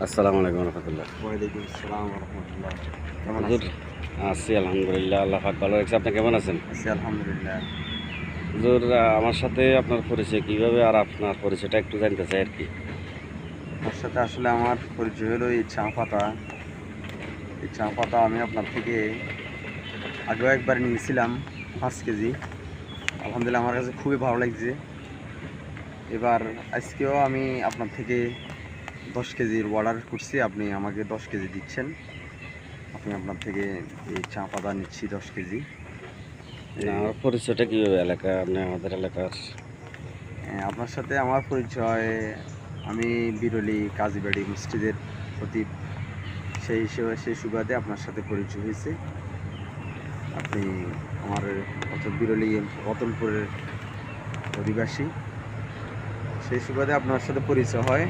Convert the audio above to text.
আসসালামু আলাইকুম রহমতুল্লাহ। ওয়ালাইকুম আসসালাম রহমতুল্লাহ। কেমন হুজুর, আছেন? আছি আলহামদুলিল্লাহ, আল্লাহ পাক ভালো রাখছে। আপনি কেমন আছেন? আছি আলহামদুলিল্লাহ। হুজুর, আমার সাথে আপনার পরিচয় কিভাবে, আর আপনার পরিচয়টা একটু জানতে চাই আর কি। আপনার সাথে আসলে আমার পরিচয় হলো এই চা পাতা। এই চা পাতা আমি আপনার থেকে আগেও একবার নিয়েছিলাম 5 কেজি। আলহামদুলিল্লাহ আমার কাছে খুবই ভালো লাগছে। এবার আজকেও আমি আপনার থেকে 10 কেজির অর্ডার করছি। আপনি আমাকে 10 কেজি দিচ্ছেন। আমি আপনার থেকে এই চা পাতা নিচ্ছি 10 কেজি। না, আমার পরিচয়টা কিভাবে, এলাকা আপনি আমাদের এলাকার? আপনার সাথে আমার পরিচয়, আমি বিরলি কাজীবাড়ি মসজিদের খতিব। সেই সুবাদে আপনার সাথে পরিচয় হয়েছে। আপনি আমার বিরলি রতনপুরের অধিবাসী। সেই সুবাদে আপনার সাথে পরিচয় হয়।